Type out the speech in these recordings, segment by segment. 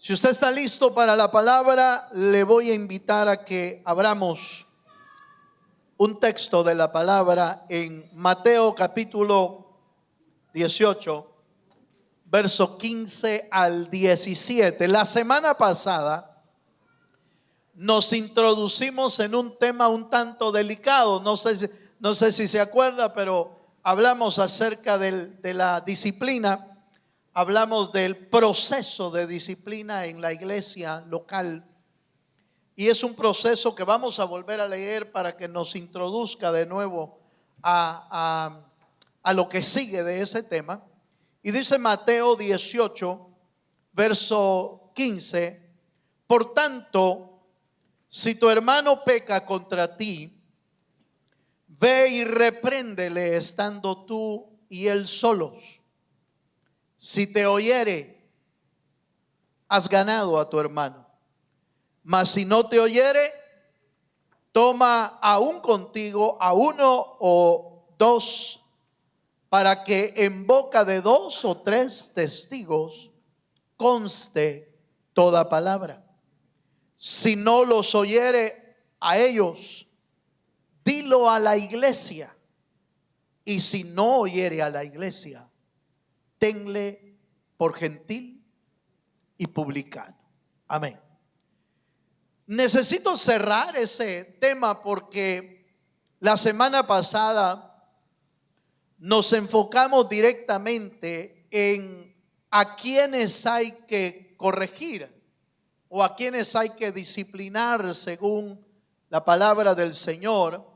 Si usted está listo para la palabra, le voy a invitar a que abramos un texto de la palabra en Mateo capítulo 18, verso 15 al 17. La semana pasada nos introducimos en un tema un tanto delicado. No sé si se acuerda, pero hablamos acerca de la disciplina. Hablamos del proceso de disciplina en la iglesia local. Y es un proceso que vamos a volver a leer para que nos introduzca de nuevo a lo que sigue de ese tema. Y dice Mateo 18, verso 15: por tanto, si tu hermano peca contra ti, ve y repréndele estando tú y él solos. Si te oyere, has ganado a tu hermano. Mas si no te oyere, toma aún contigo a uno o dos, para que en boca de dos o tres testigos conste toda palabra. Si no los oyere a ellos, dilo a la iglesia. Y si no oyere a la iglesia, tenle por gentil y publicano. Amén. Necesito cerrar ese tema porque la semana pasada nos enfocamos directamente en a quienes hay que corregir o a quienes hay que disciplinar según la palabra del Señor.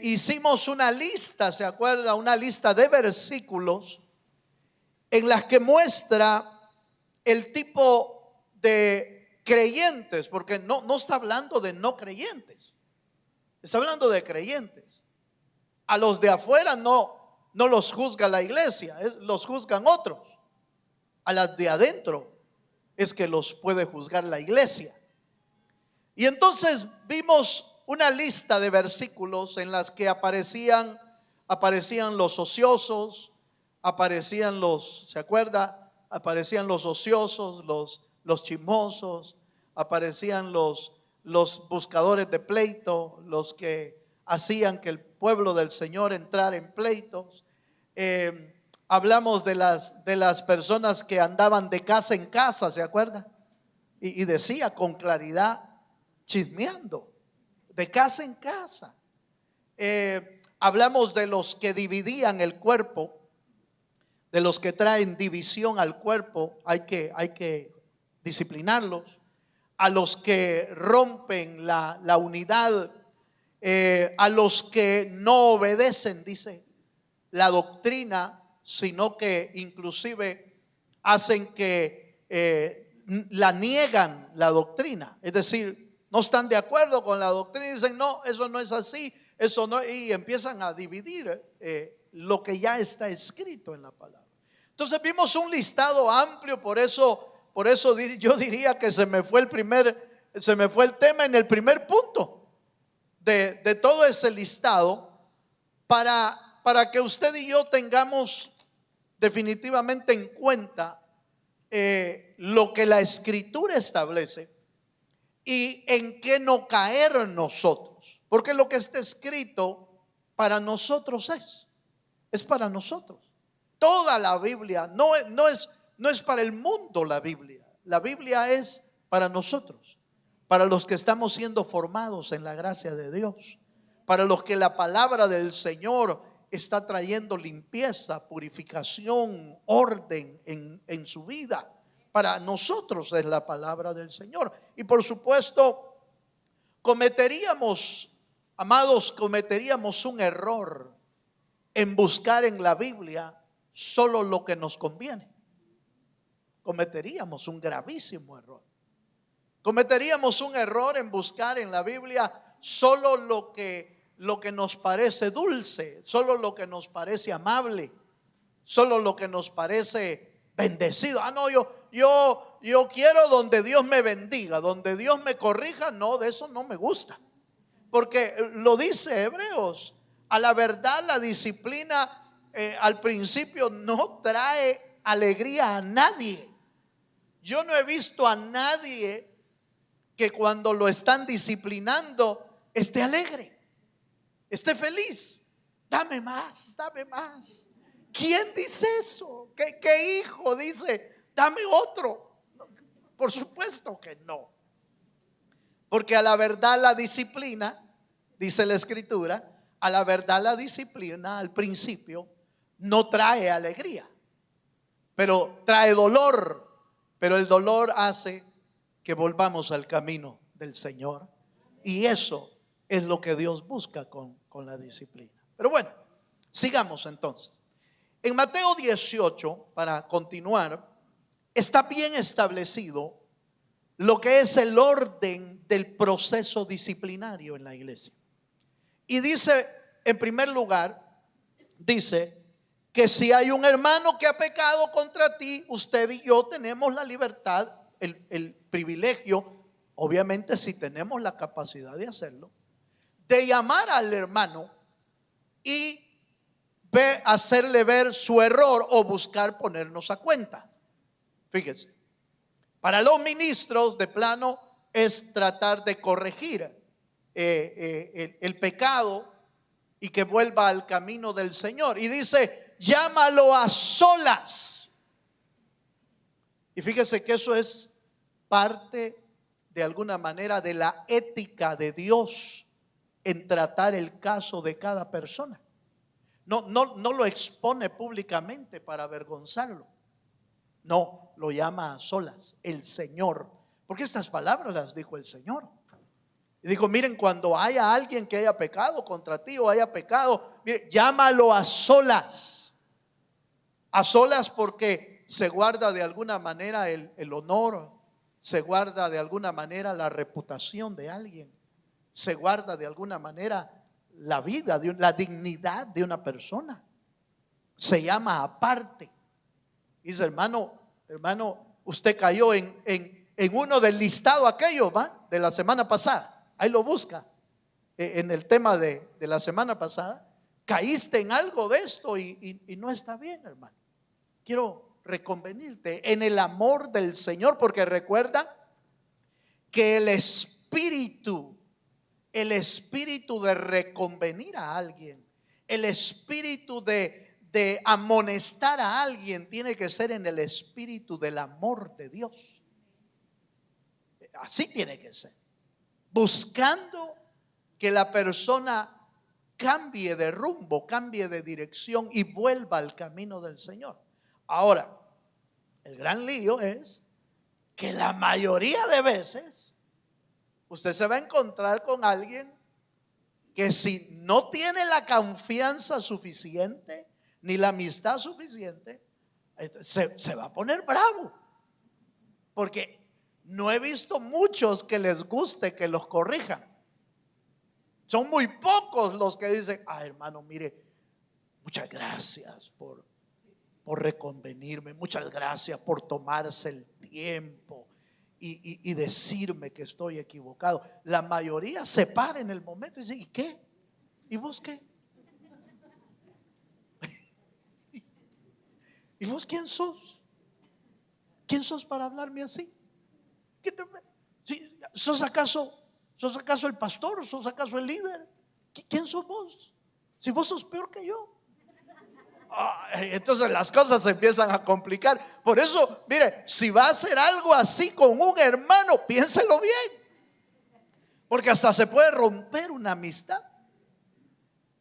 Hicimos una lista, ¿se acuerda? Una lista de versículos en las que muestra el tipo de creyentes, porque no está hablando de no creyentes, está hablando de creyentes. A los de afuera no los juzga la iglesia, los juzgan otros. A las de adentro es que los puede juzgar la iglesia. Y entonces vimos una lista de versículos en las que aparecían los ociosos, aparecían ¿se acuerda? Aparecían los ociosos, los chismosos, aparecían los buscadores de pleito, los que hacían que el pueblo del Señor entrara en pleitos. Hablamos de las personas que andaban de casa en casa, ¿se acuerda? Y decía con claridad, chismeando de casa en casa. Hablamos de los que dividían el cuerpo, de los que traen división al cuerpo, hay que disciplinarlos. A los que rompen la unidad, a los que no obedecen, dice, la doctrina, sino que inclusive hacen que la niegan la doctrina, es decir, no están de acuerdo con la doctrina y dicen, no, eso no es así, eso no, y empiezan a dividir lo que ya está escrito en la palabra. Entonces vimos un listado amplio, por eso yo diría que se me fue el tema en el primer punto de todo ese listado, para que usted y yo tengamos definitivamente en cuenta lo que la Escritura establece y en qué no caer nosotros, porque lo que está escrito para nosotros es para nosotros. Toda la Biblia no es para el mundo. La Biblia es para nosotros, para los que estamos siendo formados en la gracia de Dios, para los que la palabra del Señor está trayendo limpieza, purificación, orden en su vida. Para nosotros es la palabra del Señor. Y por supuesto, cometeríamos un error en buscar en la Biblia solo lo que nos conviene. Cometeríamos un gravísimo error. Cometeríamos un error en buscar en la Biblia solo lo que nos parece dulce, solo lo que nos parece amable, solo lo que nos parece bendecido. No, yo quiero donde Dios me bendiga, donde Dios me corrija. No, de eso no me gusta, porque lo dice Hebreos, a la verdad la disciplina al principio no trae alegría a nadie. Yo no he visto a nadie que cuando lo están disciplinando esté alegre, esté feliz. Dame más, dame más. ¿Quién dice eso? ¿Qué hijo dice, dame otro? Por supuesto que no. Porque a la verdad la disciplina, dice la Escritura, a la verdad la disciplina al principio no trae alegría, pero trae dolor. Pero el dolor hace que volvamos al camino del Señor. Y eso es lo que Dios busca con la disciplina. Pero bueno, sigamos entonces. En Mateo 18, para continuar, está bien establecido lo que es el orden del proceso disciplinario en la iglesia. Y dice, en primer lugar, dice que si hay un hermano que ha pecado contra ti, usted y yo tenemos la libertad, el privilegio, obviamente si tenemos la capacidad de hacerlo, de llamar al hermano y hacerle ver su error o buscar ponernos a cuenta. Fíjense, para los ministros de plano es tratar de corregir el pecado y que vuelva al camino del Señor. Y dice, llámalo a solas. Y fíjese que eso es parte de alguna manera de la ética de Dios en tratar el caso de cada persona. No lo expone públicamente para avergonzarlo. No, lo llama a solas, el Señor. Porque estas palabras las dijo el Señor. Y dijo, miren, cuando haya alguien que haya pecado contra ti o haya pecado, mire, llámalo a solas. A solas porque se guarda de alguna manera el honor, se guarda de alguna manera la reputación de alguien, se guarda de alguna manera la vida, la dignidad de una persona. Se llama aparte. Dice, hermano, usted cayó en uno del listado aquello, ¿va? De la semana pasada. Ahí lo busca. En el tema de la semana pasada. Caíste en algo de esto y no está bien, hermano. Quiero reconvenirte en el amor del Señor, porque recuerda que el espíritu de reconvenir a alguien, el espíritu de amonestar a alguien tiene que ser en el espíritu del amor de Dios. Así tiene que ser, buscando que la persona cambie de rumbo, cambie de dirección y vuelva al camino del Señor. Ahora, el gran lío es que la mayoría de veces usted se va a encontrar con alguien que si no tiene la confianza suficiente ni la amistad suficiente, se va a poner bravo. Porque no he visto muchos que les guste que los corrijan. Son muy pocos los que dicen, hermano, mire, muchas gracias por reconvenirme, muchas gracias por tomarse el tiempo y decirme que estoy equivocado. La mayoría se para en el momento y dice, ¿y qué? ¿Y vos qué? ¿Y vos quién sos? ¿Quién sos para hablarme así? ¿Sos acaso el pastor? ¿Sos acaso el líder? ¿Quién sos vos? Si vos sos peor que yo. Entonces las cosas se empiezan a complicar. Por eso, mire, si va a hacer algo así con un hermano, piénselo bien, porque hasta se puede romper una amistad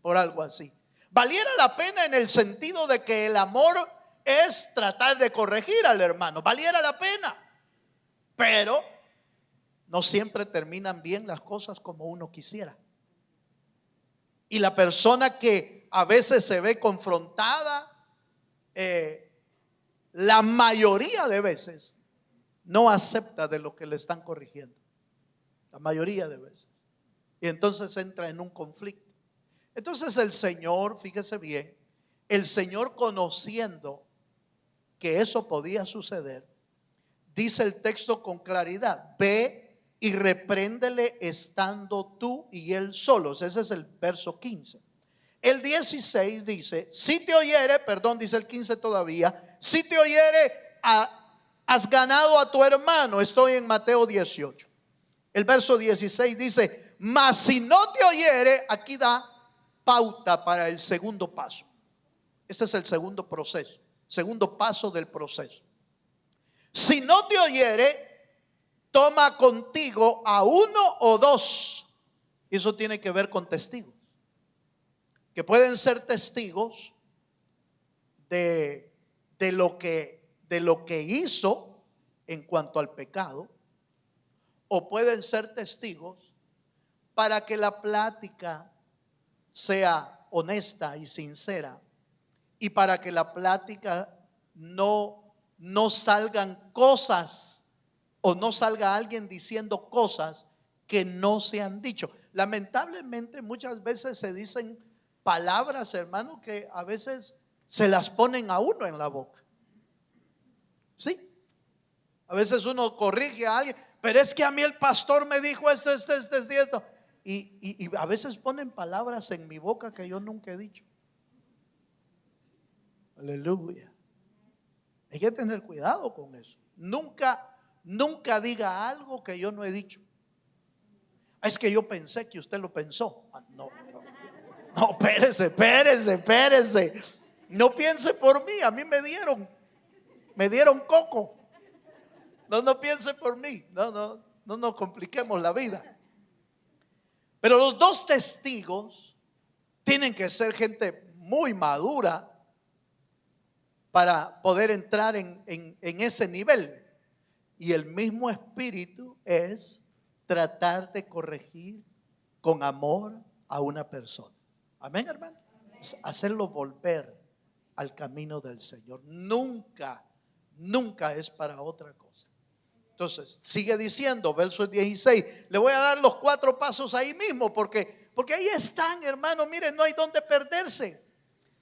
por algo así. Valiera la pena en el sentido de que el amor es tratar de corregir al hermano, valiera la pena, pero no siempre terminan bien las cosas como uno quisiera. Y la persona que a veces se ve confrontada, la mayoría de veces no acepta de lo que le están corrigiendo. La mayoría de veces. Y entonces entra en un conflicto. Entonces el Señor, fíjese bien, el Señor, conociendo que eso podía suceder, dice el texto con claridad: ve y repréndele estando tú y él solos. Ese es el verso 15. El 16 dice: si te oyere, perdón, dice el 15 todavía, si te oyere has ganado a tu hermano. Estoy en Mateo 18. El verso 16 dice, mas si no te oyere, aquí da pauta para el segundo paso. Este es el segundo proceso, segundo paso del proceso. Si no te oyere, toma contigo a uno o dos. Eso tiene que ver con testigos, que pueden ser testigos de lo que hizo en cuanto al pecado, o pueden ser testigos para que la plática sea honesta y sincera, y para que la plática no salgan cosas, o no salga alguien diciendo cosas que no se han dicho. Lamentablemente muchas veces se dicen palabras, hermano, que a veces se las ponen a uno en la boca. Sí, a veces uno corrige a alguien, pero es que a mí el pastor me dijo esto. Y a veces ponen palabras en mi boca que yo nunca he dicho. Aleluya. Hay que tener cuidado con eso. Nunca diga algo que yo no he dicho. Es que yo pensé que usted lo pensó. No, espérese. No piense por mí. A mí me dieron coco. No piense por mí. No nos compliquemos la vida. Pero los dos testigos tienen que ser gente muy madura para poder entrar en ese nivel. Y el mismo espíritu es tratar de corregir con amor a una persona. Amén, hermano. Es hacerlo volver al camino del Señor. Nunca es para otra cosa. Entonces, sigue diciendo, verso 16. Le voy a dar los 4 pasos ahí mismo, porque ahí están, hermano. Miren, no hay donde perderse.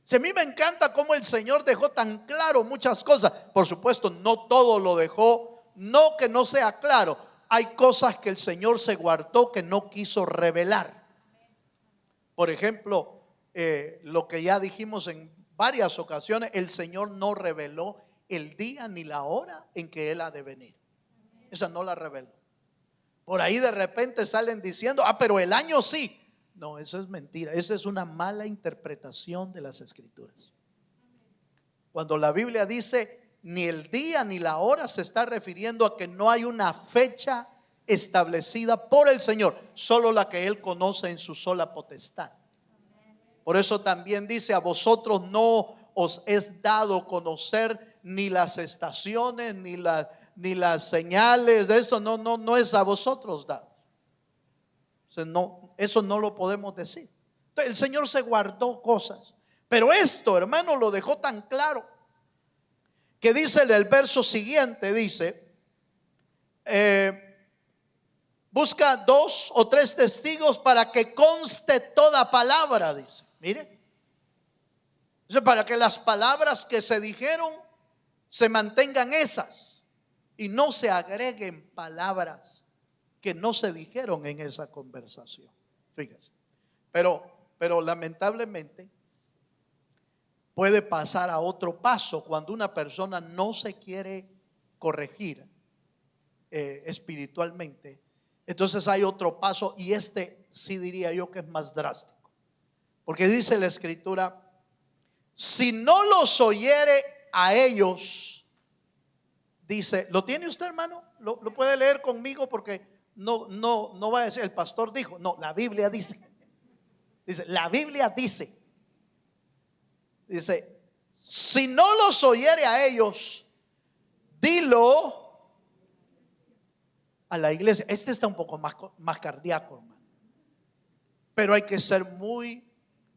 Si a mí me encanta cómo el Señor dejó tan claro muchas cosas. Por supuesto, no todo lo dejó, no que no sea claro. Hay cosas que el Señor se guardó, que no quiso revelar. Por ejemplo, lo que ya dijimos en varias ocasiones, el Señor no reveló el día ni la hora en que Él ha de venir. Esa no la reveló. Por ahí de repente salen diciendo, pero el año sí. No, eso es mentira. Esa es una mala interpretación de las Escrituras. Cuando la Biblia dice ni el día ni la hora, se está refiriendo a que no hay una fecha establecida por el Señor, solo la que Él conoce en su sola potestad. Por eso también dice, a vosotros no os es dado conocer ni las estaciones ni las señales. De eso no es a vosotros dado. O sea, eso no lo podemos decir. Entonces, el Señor se guardó cosas, pero esto, hermano, lo dejó tan claro que dice en el verso siguiente, dice, busca 2 o 3 testigos para que conste toda palabra, dice. Mire, dice, para que las palabras que se dijeron se mantengan esas y no se agreguen palabras que no se dijeron en esa conversación. Fíjese, pero lamentablemente puede pasar a otro paso cuando una persona no se quiere corregir espiritualmente. Entonces hay otro paso, y este sí diría yo que es más drástico, porque dice la Escritura, si no los oyere a ellos, dice, ¿lo tiene usted, hermano? ¿Lo puede leer conmigo? Porque no va a decir el pastor dijo, no, la Biblia dice. Dice, la Biblia dice, si no los oyere a ellos, dilo a la iglesia. Este está un poco más cardíaco, hermano, pero hay que ser muy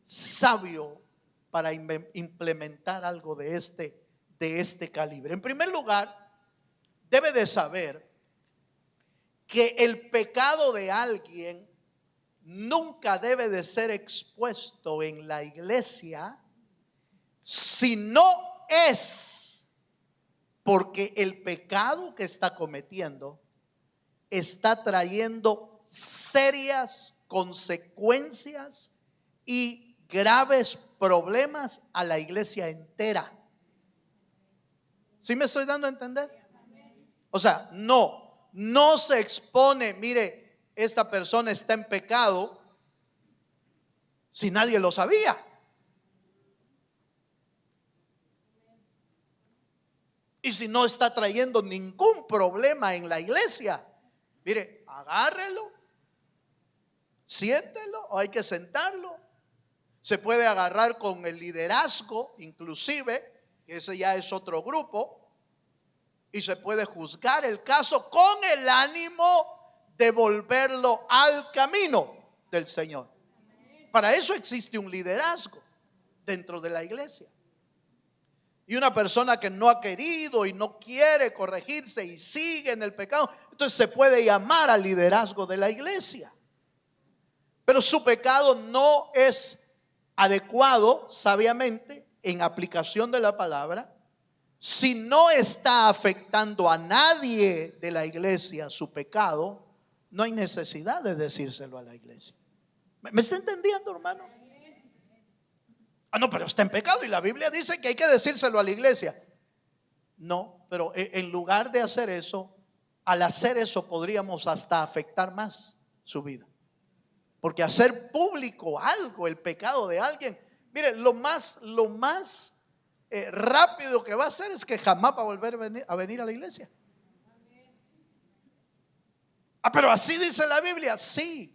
sabio para implementar algo de este calibre. En primer lugar, debe de saber que el pecado de alguien nunca debe de ser expuesto en la iglesia si no es porque el pecado que está cometiendo está trayendo serias consecuencias y graves problemas a la iglesia entera. ¿Sí me estoy dando a entender? O sea, no se expone, mire, esta persona está en pecado si nadie lo sabía. Y si no está trayendo ningún problema en la iglesia, mire, agárrelo, siéntelo, o hay que sentarlo. Se puede agarrar con el liderazgo, inclusive, que ese ya es otro grupo, y se puede juzgar el caso con el ánimo de volverlo al camino del Señor. Para eso existe un liderazgo dentro de la iglesia. Y una persona que no ha querido y no quiere corregirse y sigue en el pecado, entonces se puede llamar al liderazgo de la iglesia. Pero su pecado no es adecuado, sabiamente, en aplicación de la palabra, si no está afectando a nadie de la iglesia su pecado, no hay necesidad de decírselo a la iglesia. ¿Me está entendiendo, hermano? No, pero está en pecado y la Biblia dice que hay que decírselo a la iglesia. No, pero en lugar de hacer eso, al hacer eso podríamos hasta afectar más su vida. Porque hacer público algo, el pecado de alguien, mire, lo más rápido que va a hacer es que jamás va a volver a venir a la iglesia. Pero así dice la Biblia, sí.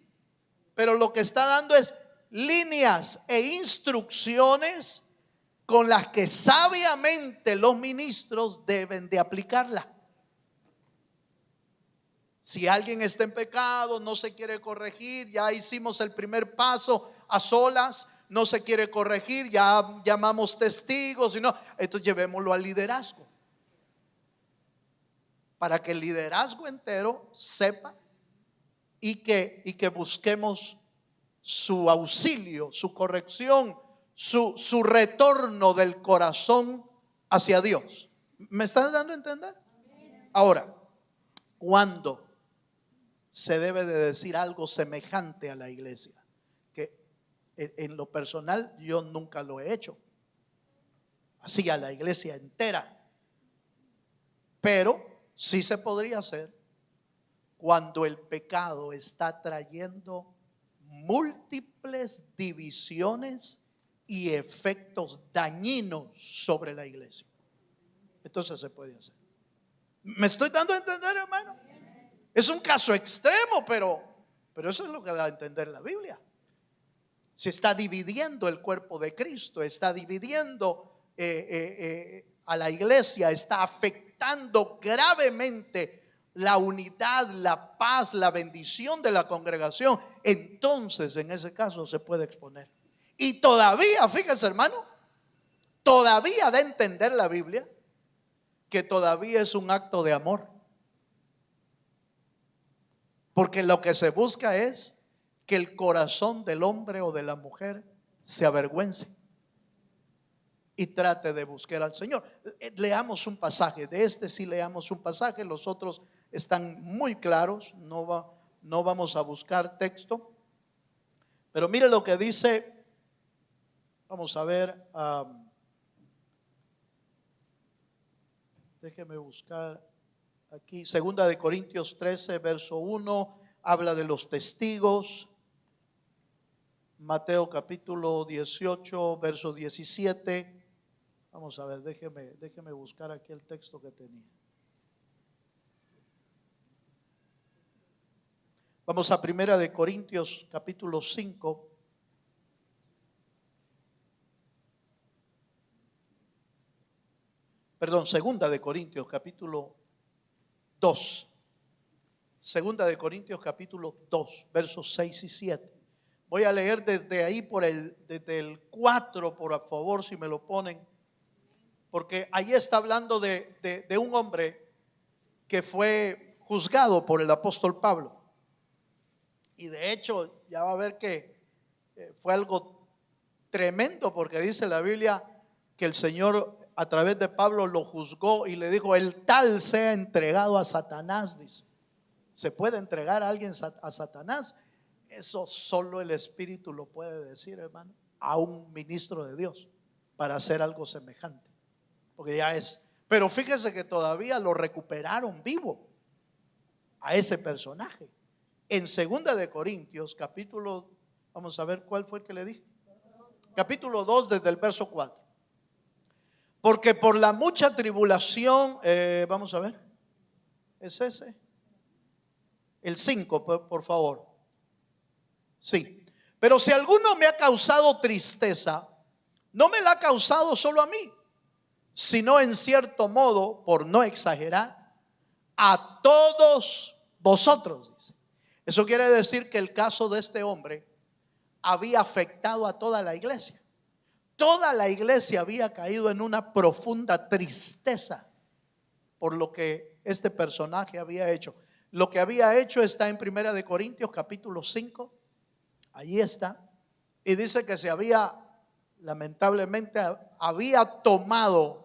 Pero lo que está dando es líneas e instrucciones con las que sabiamente los ministros deben de aplicarla. Si alguien está en pecado, no se quiere corregir, ya hicimos el primer paso a solas, no se quiere corregir, ya llamamos testigos, entonces llevémoslo al liderazgo, para que el liderazgo entero sepa y que busquemos su auxilio, su corrección, su retorno del corazón hacia Dios. ¿Me están dando a entender? Ahora, ¿cuándo se debe de decir algo semejante a la iglesia? Que en lo personal yo nunca lo he hecho así a la iglesia entera, pero sí se podría hacer cuando el pecado está trayendo múltiples divisiones y efectos dañinos sobre la iglesia. Entonces se puede hacer. ¿Me estoy dando a entender, hermano? Es un caso extremo, pero eso es lo que da a entender la Biblia. Se está dividiendo el cuerpo de Cristo, está dividiendo a la iglesia, está afectando gravemente la unidad, la paz, la bendición de la congregación. Entonces en ese caso se puede exponer. Y todavía, fíjese, hermano, todavía da a entender la Biblia que todavía es un acto de amor, porque lo que se busca es que el corazón del hombre o de la mujer se avergüence y trate de buscar al Señor. Leamos un pasaje, de este sí leamos un pasaje, los otros están muy claros, no vamos a buscar texto, pero mire lo que dice, vamos a ver, déjeme buscar aquí, segunda de Corintios 13, verso 1, habla de los testigos. Mateo capítulo 18, verso 17. Vamos a ver, déjeme buscar aquí el texto que tenía. Vamos a primera de Corintios capítulo 5. Perdón, segunda de Corintios capítulo 2. Segunda de Corintios capítulo 2, versos 6 y 7. Voy a leer desde ahí desde el 4, por favor, si me lo ponen. Porque ahí está hablando de un hombre que fue juzgado por el apóstol Pablo. Y de hecho, ya va a ver que fue algo tremendo, porque dice la Biblia que el Señor a través de Pablo lo juzgó y le dijo: el tal sea entregado a Satanás. Dice, ¿se puede entregar a alguien a Satanás? Eso solo el Espíritu lo puede decir, hermano, a un ministro de Dios para hacer algo semejante, porque ya es. Pero fíjese que todavía lo recuperaron vivo a ese personaje. En 2 capítulo, vamos a ver cuál fue el que le dije. Capítulo 2 desde el verso 4. Porque por la mucha tribulación, vamos a ver, es ese. El 5, por favor. Sí. Pero si alguno me ha causado tristeza, no me la ha causado solo a mí, sino en cierto modo, por no exagerar, a todos vosotros, dice. Eso quiere decir que el caso de este hombre había afectado a toda la iglesia. Toda la iglesia había caído en una profunda tristeza por lo que este personaje había hecho. Lo que había hecho está en 1 Corintios capítulo 5. Allí está. Y dice que lamentablemente, había tomado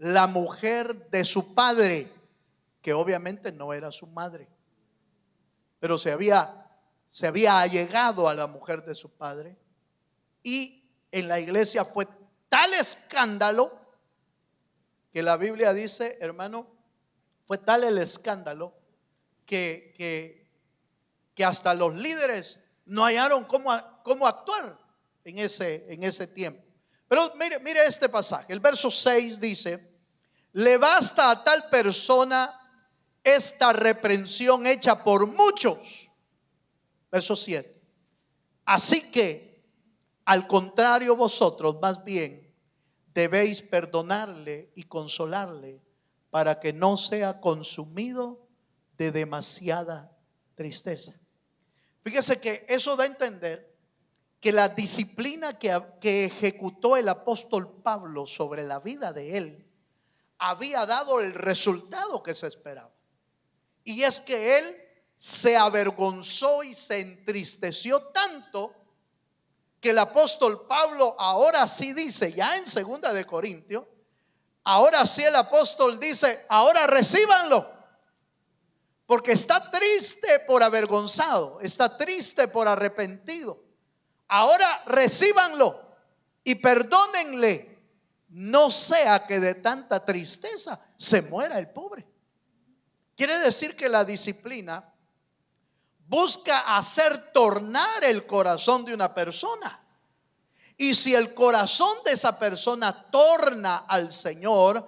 la mujer de su padre, que obviamente no era su madre, pero se había allegado a la mujer de su padre. Y en la iglesia fue tal escándalo que la Biblia dice, hermano, fue tal el escándalo que hasta los líderes no hallaron cómo actuar en ese tiempo. Pero mire este pasaje. El verso 6 dice: le basta a tal persona esta reprensión hecha por muchos. Verso 7. Así que, al contrario, vosotros más bien debéis perdonarle y consolarle, para que no sea consumido de demasiada tristeza. Fíjese que eso da a entender que la disciplina que ejecutó el apóstol Pablo sobre la vida de él había dado el resultado que se esperaba. Y es que él se avergonzó y se entristeció tanto que el apóstol Pablo ahora sí dice, ya en 2 Corintios, ahora sí el apóstol dice, ahora recíbanlo. Porque está triste por avergonzado, está triste por arrepentido. Ahora recíbanlo y perdónenle, no sea que de tanta tristeza se muera el pobre. Quiere decir que la disciplina busca hacer tornar el corazón de una persona. Y si el corazón de esa persona torna al Señor,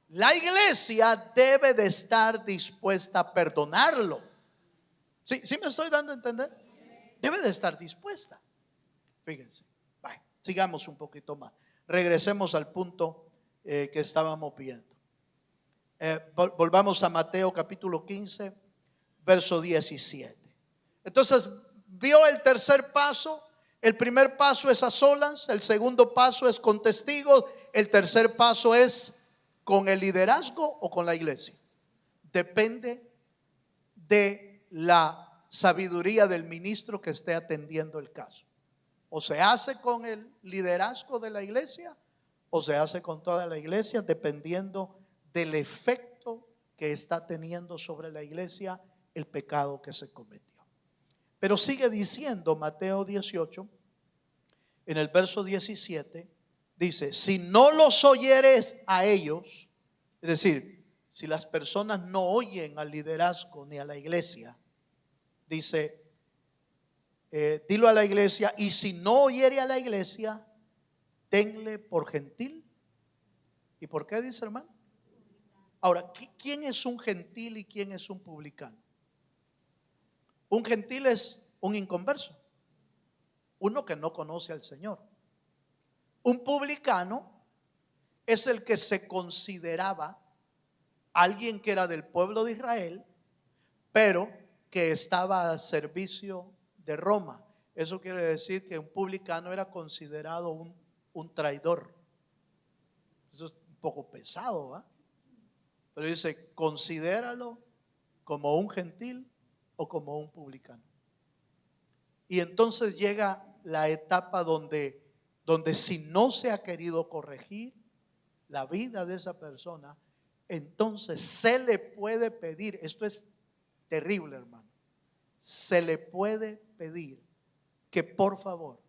la iglesia debe de estar dispuesta a perdonarlo. ¿Sí me estoy dando a entender? Debe de estar dispuesta. Fíjense, sigamos un poquito más. Regresemos al punto que estábamos viendo. Volvamos a Mateo capítulo 15, verso 17. Entonces, vio el tercer paso. El primer paso es a solas, el segundo paso es con testigos, el tercer paso es con el liderazgo o con la iglesia. Depende de la sabiduría del ministro que esté atendiendo el caso. O se hace con el liderazgo de la iglesia o se hace con toda la iglesia, dependiendo del efecto que está teniendo sobre la iglesia el pecado que se cometió. Pero sigue diciendo Mateo 18, en el verso 17, dice: si no los oyeres a ellos, es decir, si las personas no oyen al liderazgo ni a la iglesia, dice, dilo a la iglesia, y si no oyere a la iglesia, tenle por gentil. ¿Y por qué dice, hermano? Ahora, ¿quién es un gentil y quién es un publicano? Un gentil es un inconverso, uno que no conoce al Señor. Un publicano es el que se consideraba alguien que era del pueblo de Israel, pero que estaba al servicio de Roma. Eso quiere decir que un publicano era considerado un traidor. Eso es un poco pesado, ¿va? Pero dice, considéralo como un gentil o como un publicano. Y entonces llega la etapa donde si no se ha querido corregir la vida de esa persona, entonces se le puede pedir, esto es terrible, hermano, se le puede pedir que por favor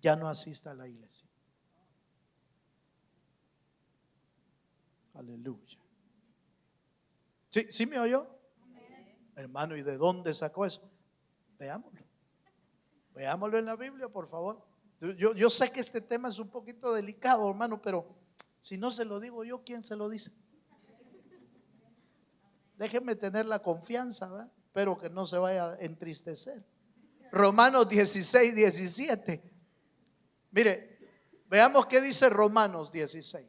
ya no asista a la iglesia. Aleluya. ¿Sí, sí me oyó? Hermano, ¿y de dónde sacó eso? Veámoslo. Veámoslo en la Biblia, por favor. Yo sé que este tema es un poquito delicado, hermano, pero si no se lo digo yo, ¿quién se lo dice? Déjenme tener la confianza, ¿verdad? Espero que no se vaya a entristecer. Romanos 16, 17. Mire, veamos qué dice Romanos 16.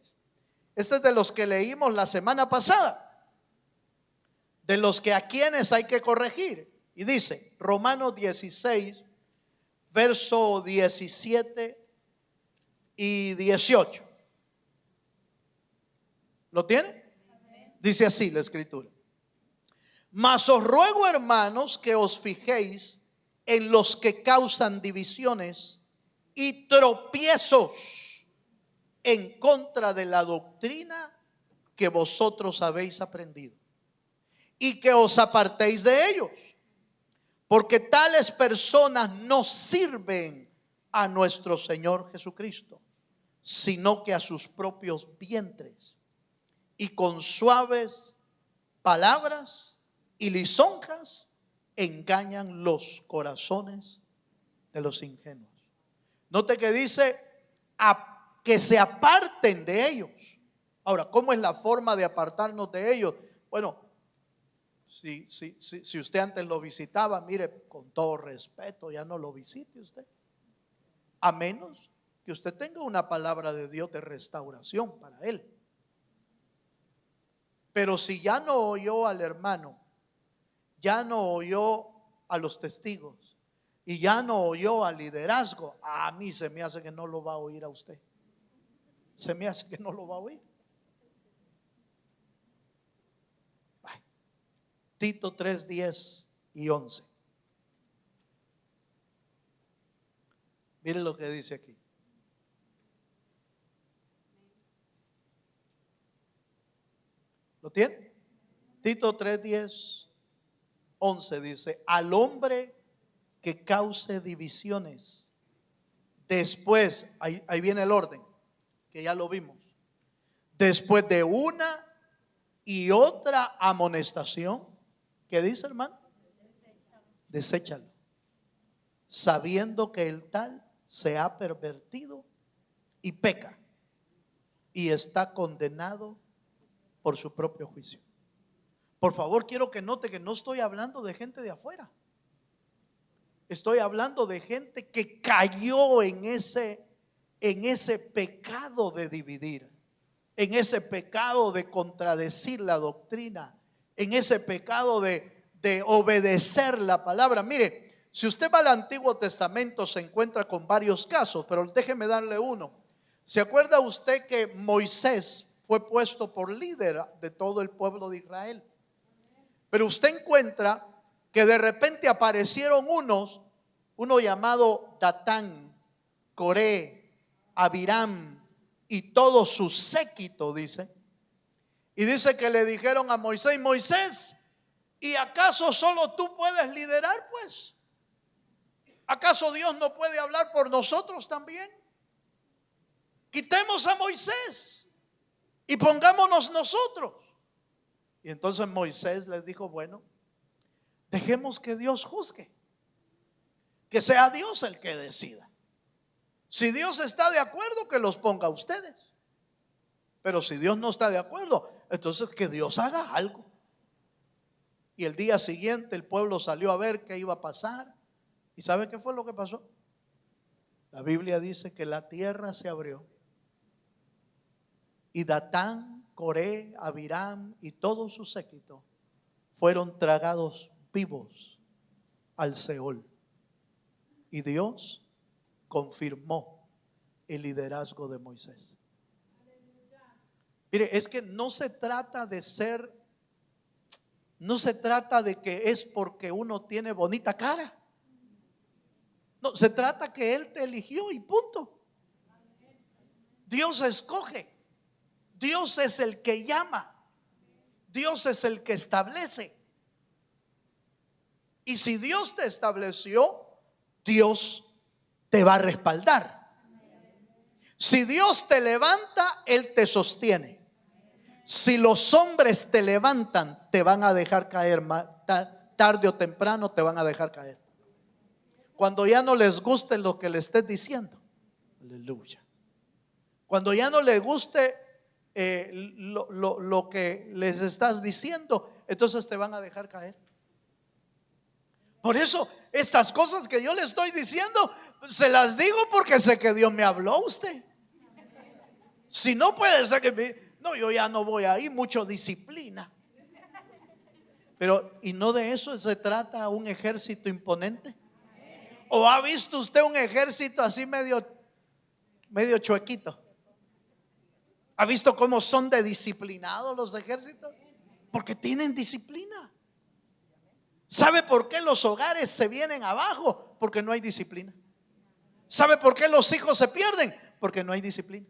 Este es de los que leímos la semana pasada, de los que a quienes hay que corregir. Y dice, Romanos 16, verso 17 y 18. ¿Lo tiene? Dice así la escritura: mas os ruego, hermanos, que os fijéis en los que causan divisiones y tropiezos en contra de la doctrina que vosotros habéis aprendido, y que os apartéis de ellos, porque tales personas no sirven a nuestro Señor Jesucristo, sino que a sus propios vientres, y con suaves palabras y lisonjas engañan los corazones de los ingenuos. Note que dice que se aparten de ellos. Ahora, ¿cómo es la forma de apartarnos de ellos? Bueno, si usted antes lo visitaba, mire, con todo respeto, ya no lo visite usted, a menos que usted tenga una palabra de Dios de restauración para él. Pero si ya no oyó al hermano, ya no oyó a los testigos y ya no oyó al liderazgo, a mí se me hace que no lo va a oír a usted. Se me hace que no lo va a oír. Tito 3, 10 y 11. Mire lo que dice aquí. ¿Lo tiene? Tito 3, 10, 11 dice: al hombre que cause divisiones, después, ahí viene el orden, que ya lo vimos, después de una y otra amonestación, ¿qué dice, hermano? Deséchalo, sabiendo que el tal se ha pervertido y peca y está condenado por su propio juicio. Por favor, quiero que note que no estoy hablando de gente de afuera. Estoy hablando de gente que cayó en ese pecado de dividir, en ese pecado de contradecir la doctrina, en ese pecado de obedecer la palabra. Mire, si usted va al Antiguo Testamento se encuentra con varios casos, pero déjeme darle uno. ¿Se acuerda usted que Moisés fue puesto por líder de todo el pueblo de Israel? Pero usted encuentra que de repente aparecieron uno llamado Datán, Coré, Abiram y todo su séquito, dice. Y dice que le dijeron a Moisés: Moisés, ¿y acaso solo tú puedes liderar? Pues, ¿acaso Dios no puede hablar por nosotros también? Quitemos a Moisés y pongámonos nosotros. Y entonces Moisés les dijo: bueno, dejemos que Dios juzgue, que sea Dios el que decida. Si Dios está de acuerdo, que los ponga a ustedes. Pero si Dios no está de acuerdo, entonces que Dios haga algo. Y el día siguiente el pueblo salió a ver qué iba a pasar. ¿Y sabe qué fue lo que pasó? La Biblia dice que la tierra se abrió y Datán, Coré, Abiram y todo su séquito fueron tragados vivos al Seol. Y Dios confirmó el liderazgo de Moisés. Mire, es que no se trata de que es porque uno tiene bonita cara. No, se trata que Él te eligió y punto. Dios escoge. Dios es el que llama. Dios es el que establece. Y si Dios te estableció, Dios te va a respaldar. Si Dios te levanta, Él te sostiene. Si los hombres te levantan, te van a dejar caer, tarde o temprano te van a dejar caer. Cuando ya no les guste lo que le estés diciendo, aleluya. Cuando ya no les guste lo que les estás diciendo, entonces te van a dejar caer. Por eso estas cosas que yo le estoy diciendo, se las digo porque sé que Dios me habló a usted. Si no, puede ser que no, yo ya no voy ahí, mucho disciplina. Pero, ¿y no de eso se trata un ejército imponente? ¿O ha visto usted un ejército así medio chuequito? ¿Ha visto cómo son de disciplinados los ejércitos? Porque tienen disciplina. ¿Sabe por qué los hogares se vienen abajo? Porque no hay disciplina. ¿Sabe por qué los hijos se pierden? Porque no hay disciplina.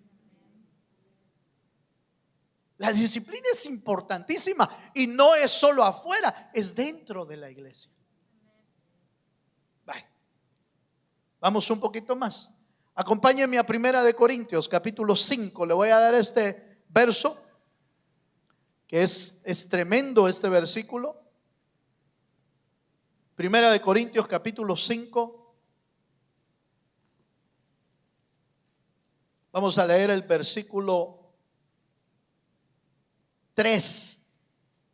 La disciplina es importantísima y no es solo afuera, es dentro de la iglesia. Vamos un poquito más. Acompáñenme a 1 Corintios capítulo 5. Le voy a dar este verso que es tremendo este versículo. 1 Corintios capítulo 5. Vamos a leer el versículo 3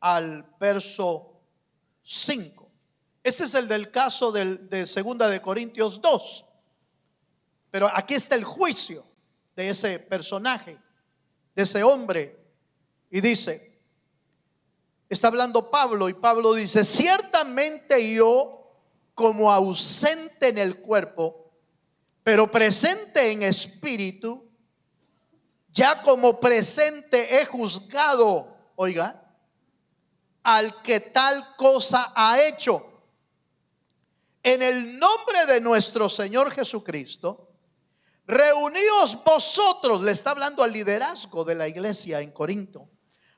al verso 5. Este es el del caso de 2 Corintios 2. Pero aquí está el juicio de ese personaje, de ese hombre. Y dice, está hablando Pablo, y Pablo dice: ciertamente yo, como ausente en el cuerpo, pero presente en espíritu, ya como presente he juzgado, oiga, al que tal cosa ha hecho. En el nombre de nuestro Señor Jesucristo, reuníos vosotros, le está hablando al liderazgo de la iglesia en Corinto,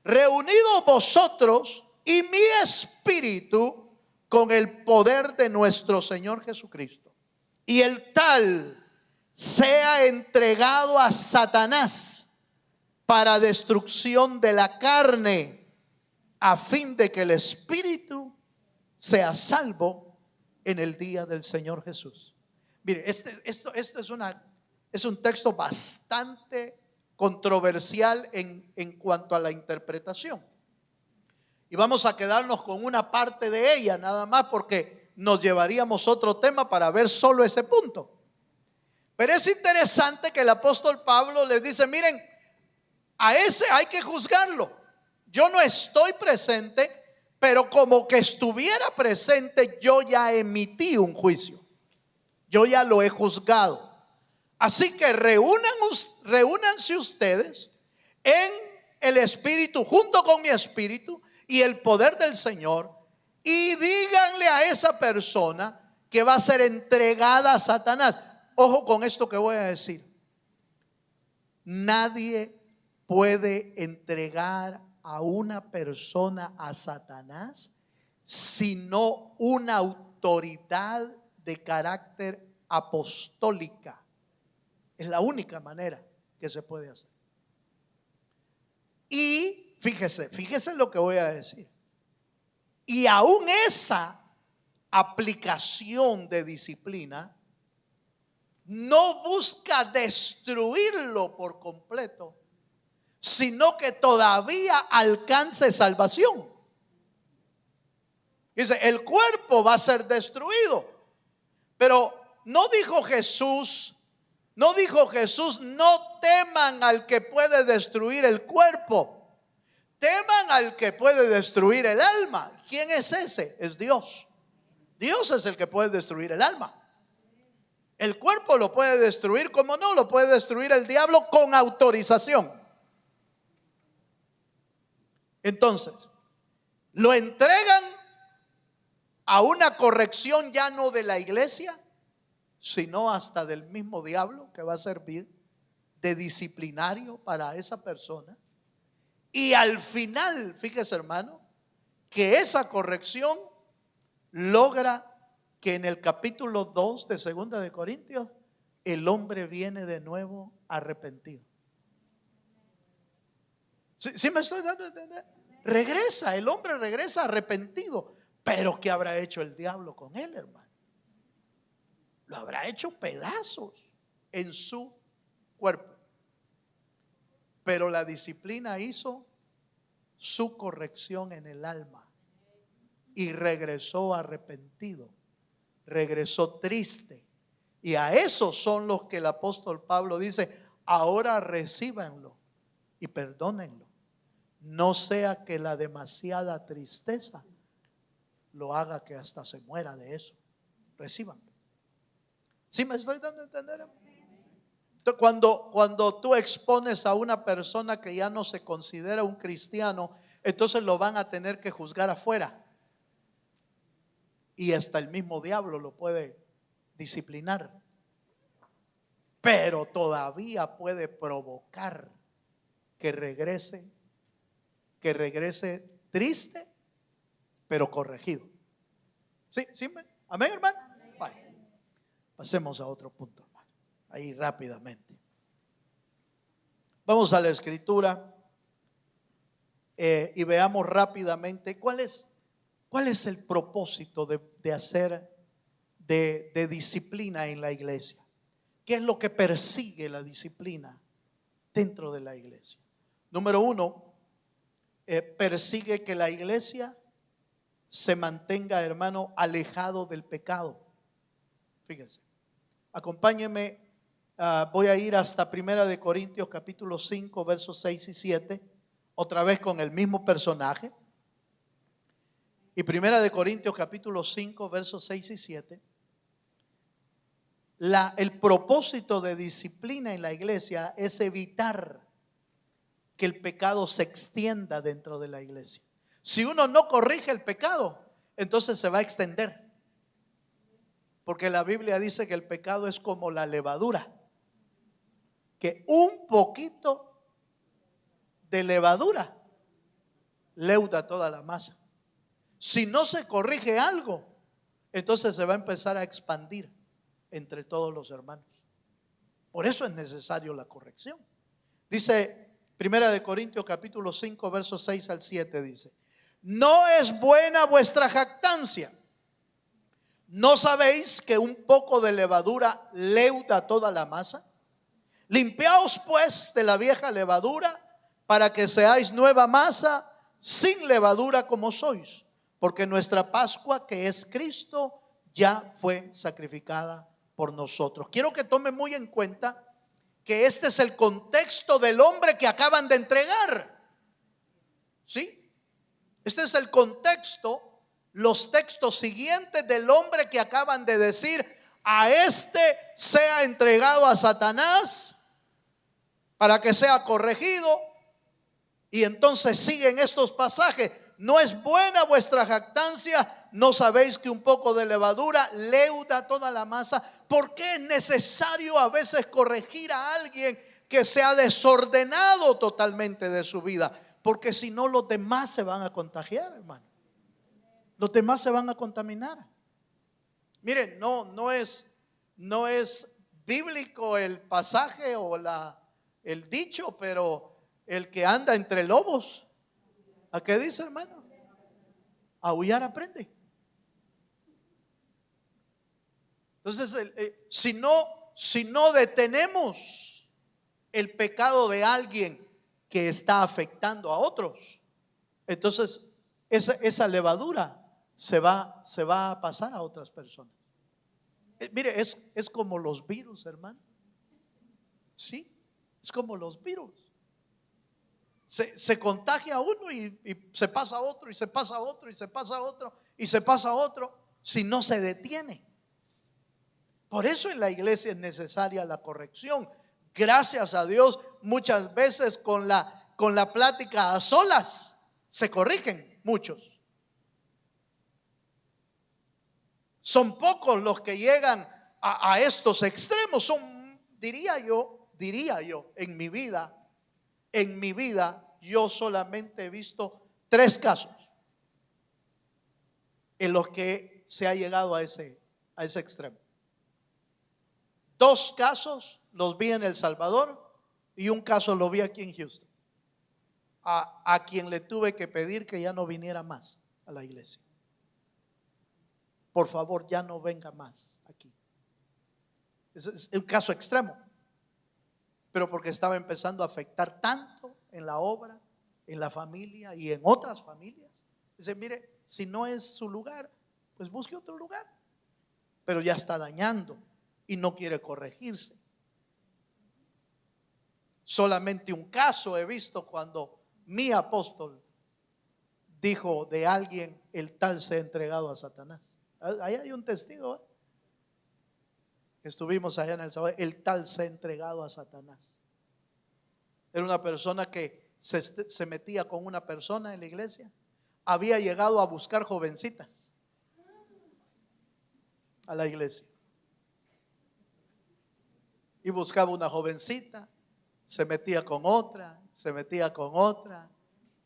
reunidos vosotros y mi espíritu con el poder de nuestro Señor Jesucristo, y el tal sea entregado a Satanás para destrucción de la carne, a fin de que el espíritu sea salvo en el día del Señor Jesús. Mire, esto es un texto bastante controversial en cuanto a la interpretación. Y vamos a quedarnos con una parte de ella nada más, porque nos llevaríamos otro tema para ver solo ese punto. Pero es interesante que el apóstol Pablo les dice: miren, a ese hay que juzgarlo. Yo no estoy presente, pero como que estuviera presente, yo ya emití un juicio. Yo ya lo he juzgado. Así que reúnanse ustedes en el espíritu, junto con mi espíritu y el poder del Señor, y díganle a esa persona que va a ser entregada a Satanás. Ojo con esto que voy a decir. Nadie puede entregar a una persona a Satanás sino una autoridad de carácter apostólica. Es la única manera que se puede hacer. Y fíjese lo que voy a decir. Y aún esa aplicación de disciplina no busca destruirlo por completo, sino que todavía alcance salvación. Dice, el cuerpo va a ser destruido, pero no dijo Jesús, no teman al que puede destruir el cuerpo, teman al que puede destruir el alma. ¿Quién es ese? Es Dios. Dios es el que puede destruir el alma. El cuerpo lo puede destruir, como no, lo puede destruir el diablo con autorización. Entonces, lo entregan a una corrección ya no de la iglesia, sino hasta del mismo diablo, que va a servir de disciplinario para esa persona. Y al final, fíjese hermano, que esa corrección logra que en el capítulo 2 de 2 de Corintios el hombre viene de nuevo arrepentido. ¿Sí me estoy dando a entender? Regresa, el hombre regresa arrepentido. Pero ¿qué habrá hecho el diablo con él, hermano? Lo habrá hecho pedazos en su cuerpo. Pero la disciplina hizo su corrección en el alma y regresó arrepentido, regresó triste. Y a esos son los que el apóstol Pablo dice: ahora recíbanlo y perdónenlo, no sea que la demasiada tristeza lo haga que hasta se muera de eso. Recíbanlo. ¿Sí me estoy dando a entender, hermano? Entonces, cuando tú expones a una persona que ya no se considera un cristiano, entonces lo van a tener que juzgar afuera. Y hasta el mismo diablo lo puede disciplinar. Pero todavía puede provocar que regrese triste, pero corregido. ¿Sí? ¿Sí? ¿Amén, hermano? Vaya. Pasemos a otro punto, hermano. Ahí rápidamente. Vamos a la escritura y veamos rápidamente cuál es el propósito de hacer de disciplina en la iglesia. ¿Qué es lo que persigue la disciplina dentro de la iglesia? Número uno, persigue que la iglesia se mantenga, hermano, alejado del pecado. Fíjense, acompáñenme, voy a ir hasta 1 Corintios capítulo 5 versos 6 y 7, otra vez con el mismo personaje. Y 1 Corintios capítulo 5 versos 6 y 7. El propósito de disciplina en la iglesia es evitar que el pecado se extienda dentro de la iglesia. Si uno no corrige el pecado, entonces se va a extender. Porque la Biblia dice que el pecado es como la levadura, que un poquito de levadura leuda toda la masa. Si no se corrige algo, entonces se va a empezar a expandir entre todos los hermanos. Por eso es necesario la corrección. Dice 1 Corintios capítulo 5 versos 6 al 7, dice: no es buena vuestra jactancia. ¿No sabéis que un poco de levadura leuda toda la masa? Limpiaos pues de la vieja levadura, para que seáis nueva masa, sin levadura como sois, porque nuestra Pascua, que es Cristo, ya fue sacrificada por nosotros. Quiero que tome muy en cuenta que este es el contexto del hombre que acaban de entregar. ¿Sí? Este es el contexto, los textos siguientes del hombre que acaban de decir: a este sea entregado a Satanás para que sea corregido. Y entonces siguen estos pasajes: no es buena vuestra jactancia, no sabéis que un poco de levadura leuda toda la masa. ¿Por qué es necesario a veces corregir a alguien que se ha desordenado totalmente de su vida? Porque si no, los demás se van a contagiar, hermano. Los demás se van a contaminar. Miren, no es bíblico el pasaje o el dicho, pero el que anda entre lobos, ¿a qué dice, hermano? A aullar aprende. Entonces, si no detenemos el pecado de alguien que está afectando a otros, entonces esa levadura se va a pasar a otras personas. Mire, es como los virus, hermano. Sí, es como los virus. Se contagia uno y se pasa a otro, y se pasa a otro, y se pasa a otro, y se pasa a otro, si no se detiene. Por eso en la iglesia es necesaria la corrección. Gracias a Dios, muchas veces con la plática a solas se corrigen muchos. Son pocos los que llegan a estos extremos. Diría yo, en mi vida, yo solamente he visto 3 casos en los que se ha llegado a ese extremo. 2 casos los vi en El Salvador y un caso lo vi aquí en Houston. a quien le tuve que pedir que ya no viniera más a la iglesia. Por favor, ya no venga más aquí. Es un caso extremo, pero porque estaba empezando a afectar tanto en la obra, en la familia y en otras familias. Dice, mire, si no es su lugar, pues busque otro lugar. Pero ya está dañando y no quiere corregirse. Solamente un caso he visto cuando mi apóstol dijo de alguien, el tal se ha entregado a Satanás. Ahí hay un testigo, ¿eh? Estuvimos allá en El Salvador. El tal se ha entregado a Satanás. Era una persona que se metía con una persona en la iglesia. Había llegado a buscar jovencitas a la iglesia y buscaba una jovencita, se metía con otra, se metía con otra,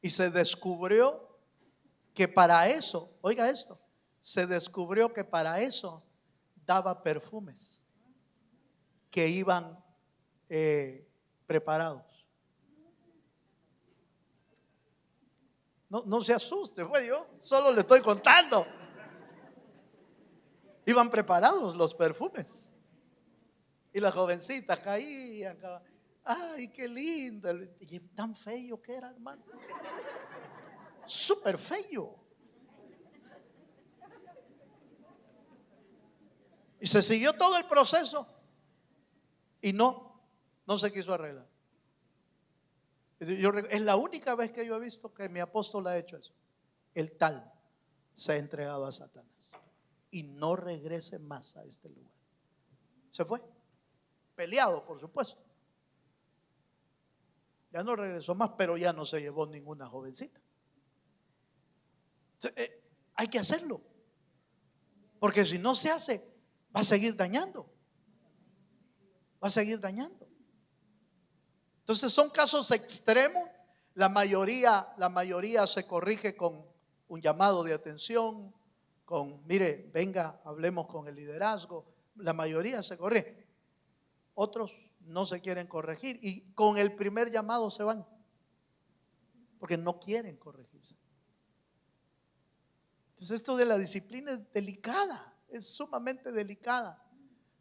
y se descubrió que para eso, oiga esto, se descubrió que para eso daba perfumes que iban preparados. No se asuste, fue yo, solo le estoy contando. Iban preparados los perfumes. Y la jovencita caía. Ay, qué lindo. Y tan feo que era, hermano. Súper feo. Y se siguió todo el proceso. Y no se quiso arreglar. Es la única vez que yo he visto que mi apóstol ha hecho eso. El tal se ha entregado a Satanás y no regrese más a este lugar. Se fue, peleado por supuesto. Ya no regresó más, pero ya no se llevó ninguna jovencita. Hay que hacerlo, porque si no se hace, va a seguir dañando. Va a seguir dañando. Entonces son casos extremos. La mayoría se corrige con un llamado de atención, con, mire, venga, hablemos con el liderazgo. La mayoría se corrige. Otros no se quieren corregir y con el primer llamado se van, porque no quieren corregirse. Entonces esto de la disciplina es delicada, es sumamente delicada,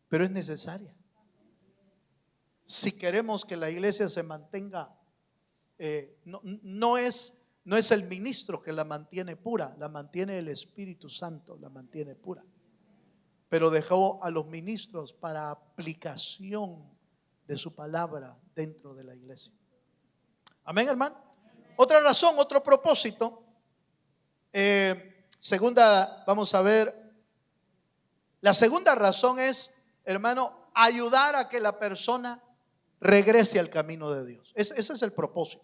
pero es necesaria. Si queremos que la iglesia se mantenga, no es el ministro que la mantiene pura, la mantiene el Espíritu Santo, la mantiene pura. Pero dejó a los ministros para aplicación de su palabra dentro de la iglesia. Amén, hermano. Otra razón, otro propósito. Vamos a ver. La segunda razón es, hermano, ayudar a que la persona regrese al camino de Dios. Ese es el propósito.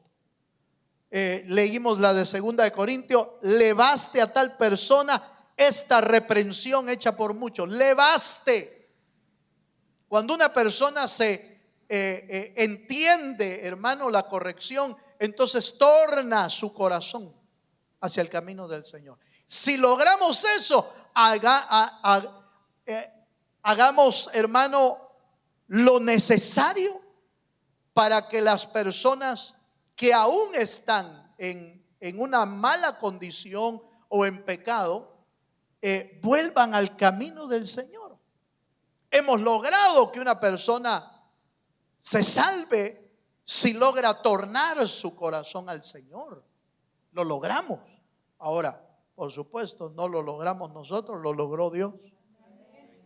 Leímos la de 2 de Corintios. Le baste a tal persona esta reprensión hecha por muchos. Le baste. Cuando una persona se entiende, hermano, la corrección, entonces torna su corazón hacia el camino del Señor. Si logramos eso, hagamos, hermano, lo necesario para que las personas que aún están en una mala condición o en pecado, vuelvan al camino del Señor. Hemos logrado que una persona se salve si logra tornar su corazón al Señor. Lo logramos. Ahora, por supuesto, no lo logramos nosotros, lo logró Dios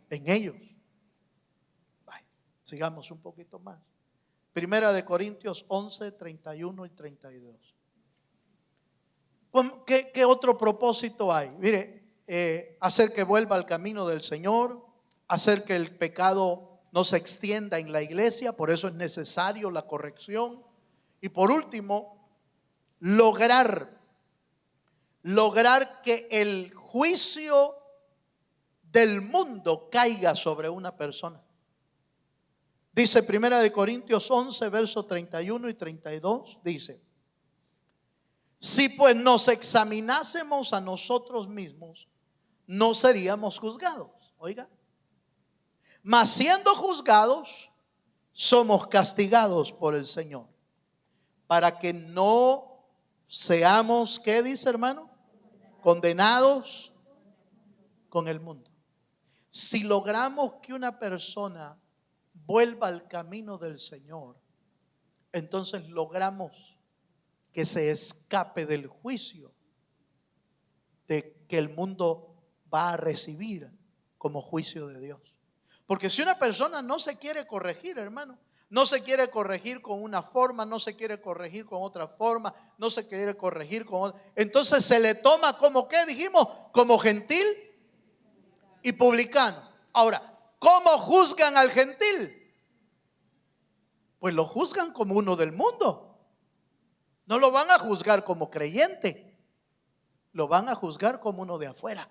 en ellos. Bueno, sigamos un poquito más. 1 de Corintios 11, 31 y 32. ¿Qué otro propósito hay? Mire, hacer que vuelva al camino del Señor, hacer que el pecado no se extienda en la iglesia, por eso es necesario la corrección. Y por último, lograr que el juicio del mundo caiga sobre una persona. Dice 1 de Corintios 11, versos 31 y 32, dice: si pues nos examinásemos a nosotros mismos, no seríamos juzgados. Oiga, mas siendo juzgados, somos castigados por el Señor, para que no seamos, ¿qué dice, hermano? Condenados con el mundo. Si logramos que una persona vuelva al camino del Señor, entonces logramos que se escape del juicio de que el mundo va a recibir como juicio de Dios. Porque si una persona no se quiere corregir, hermano, no se quiere corregir con una forma, no se quiere corregir con otra forma, no se quiere corregir con otra, entonces se le toma como, ¿qué dijimos? Como gentil y publicano. Ahora, ¿cómo juzgan al gentil? Pues lo juzgan como uno del mundo. No lo van a juzgar como creyente, lo van a juzgar como uno de afuera.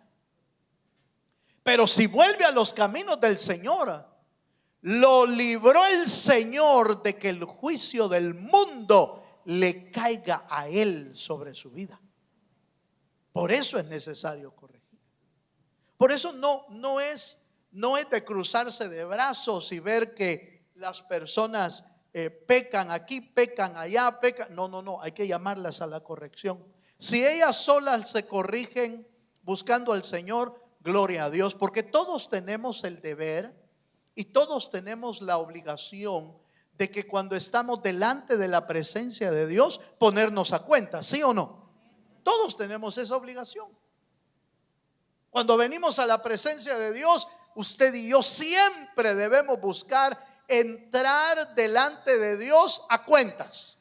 Pero si vuelve a los caminos del Señor, lo libró el Señor de que el juicio del mundo le caiga a él sobre su vida. Por eso es necesario corregir. Por eso no es de cruzarse de brazos y ver que las personas pecan aquí, pecan allá, pecan. No, hay que llamarlas a la corrección. Si ellas solas se corrigen buscando al Señor, gloria a Dios, porque todos tenemos el deber y todos tenemos la obligación de que cuando estamos delante de la presencia de Dios, ponernos a cuenta, ¿sí o no? Todos tenemos esa obligación. Cuando venimos a la presencia de Dios, usted y yo siempre debemos buscar entrar delante de Dios a cuentas,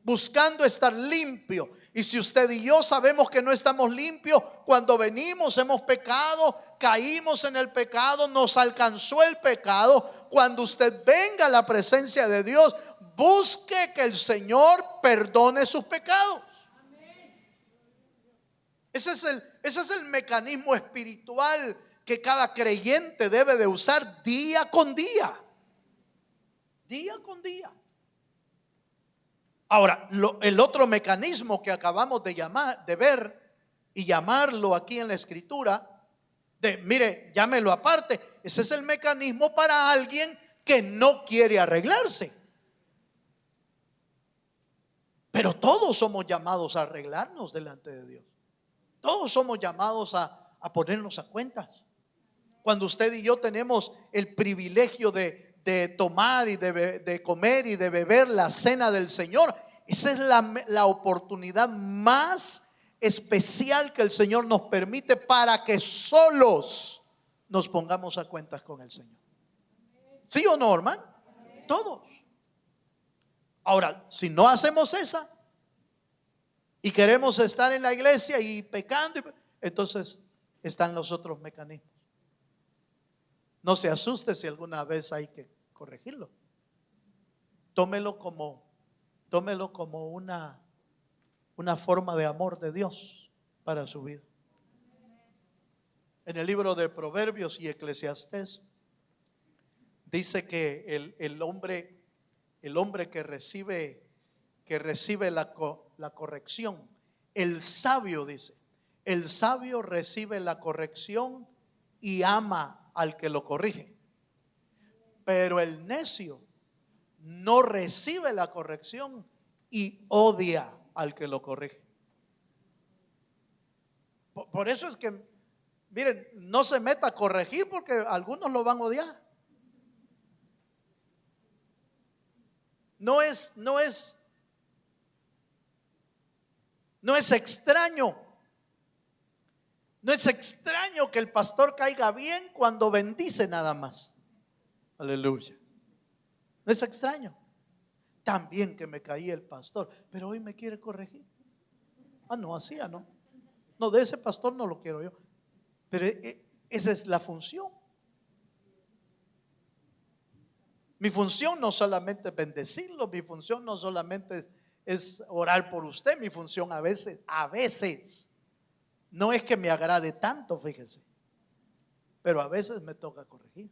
buscando estar limpio. Y si usted y yo sabemos que no estamos limpios, cuando venimos hemos pecado, caímos en el pecado, nos alcanzó el pecado. Cuando usted venga a la presencia de Dios, busque que el Señor perdone sus pecados. Ese es el mecanismo espiritual que cada creyente debe de usar día con día. Día con día. Ahora, el otro mecanismo que acabamos de ver y llamarlo aquí en la escritura, mire, llámelo aparte, ese es el mecanismo para alguien que no quiere arreglarse. Pero todos somos llamados a arreglarnos delante de Dios. Todos somos llamados a ponernos a cuentas. Cuando usted y yo tenemos el privilegio de tomar y de comer y de beber la cena del Señor, esa es la oportunidad más especial que el Señor nos permite para que solos nos pongamos a cuentas con el Señor. ¿Sí o no, hermano? Todos. Ahora, si no hacemos esa y queremos estar en la iglesia y pecando, entonces están los otros mecanismos. No se asuste si alguna vez hay que corregirlo. Tómelo como una forma de amor de Dios para su vida. En el libro de Proverbios y Eclesiastés dice que el hombre que recibe la corrección, el sabio, dice, el sabio recibe la corrección y ama al que lo corrige, pero el necio no recibe la corrección y odia al que lo corrige. Por eso es que, miren, no se meta a corregir porque algunos lo van a odiar. No es extraño. No es extraño que el pastor caiga bien cuando bendice nada más. Aleluya. No es extraño. También que me caía el pastor, pero hoy me quiere corregir. No, así ya no. No, de ese pastor no lo quiero yo. Pero esa es la función. Mi función no solamente es bendecirlo, mi función no solamente es orar por usted, mi función a veces no es que me agrade tanto, fíjese, pero a veces me toca corregir.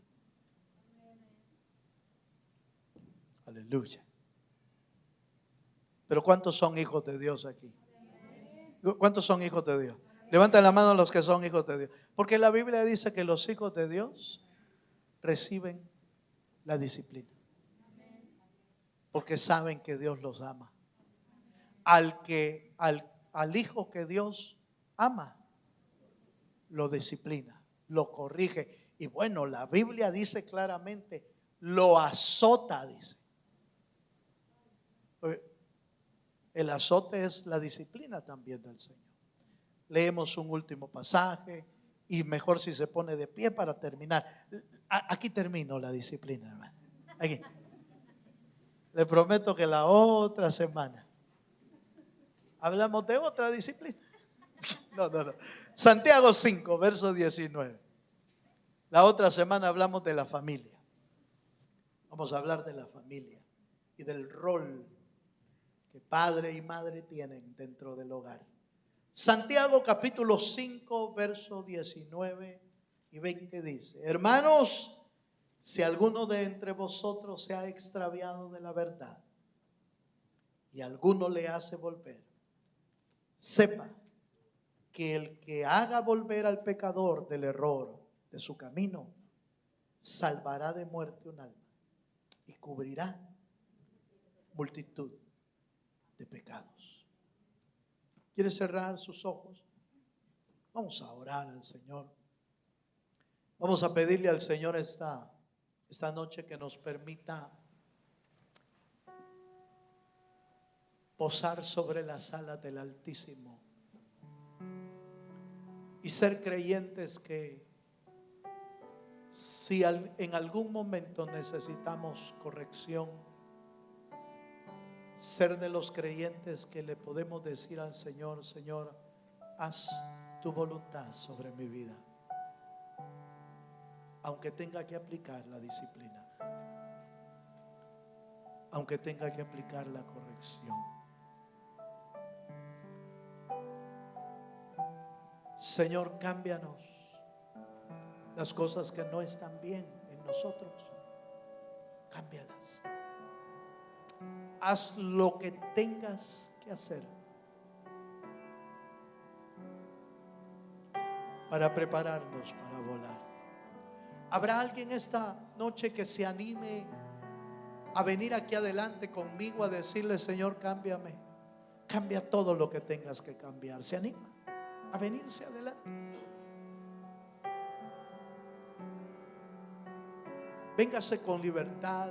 Aleluya. Pero ¿cuántos son hijos de Dios aquí? ¿Cuántos son hijos de Dios? Levanten la mano los que son hijos de Dios. Porque la Biblia dice que los hijos de Dios reciben la disciplina, porque saben que Dios los ama. al hijo que Dios ama, lo disciplina, lo corrige. Y bueno, la Biblia dice claramente, lo azota, dice. El azote es la disciplina también del Señor. Leemos un último pasaje y mejor si se pone de pie para terminar. Aquí termino la disciplina, hermano. Aquí. Le prometo que la otra semana hablamos de otra disciplina. No. Santiago 5, verso 19. La otra semana hablamos de la familia. Vamos a hablar de la familia y del rol que padre y madre tienen dentro del hogar. Santiago capítulo 5, verso 19 y 20 dice: hermanos, si alguno de entre vosotros se ha extraviado de la verdad y alguno le hace volver, sepa que el que haga volver al pecador del error de su camino, salvará de muerte un alma y cubrirá multitud de pecados. ¿Quiere cerrar sus ojos? Vamos a orar al Señor. Vamos a pedirle al Señor esta noche que nos permita posar sobre las alas del Altísimo y ser creyentes que si en algún momento necesitamos corrección, ser de los creyentes que le podemos decir al Señor: Señor, haz tu voluntad sobre mi vida, aunque tenga que aplicar la disciplina, aunque tenga que aplicar la corrección. Señor, cámbianos las cosas que no están bien en nosotros, cámbialas. Haz lo que tengas que hacer para prepararnos para volar. ¿Habrá alguien esta noche que se anime a venir aquí adelante conmigo a decirle: Señor, cámbiame, cambia todo lo que tengas que cambiar? ¿Se anima a venirse adelante? Véngase con libertad.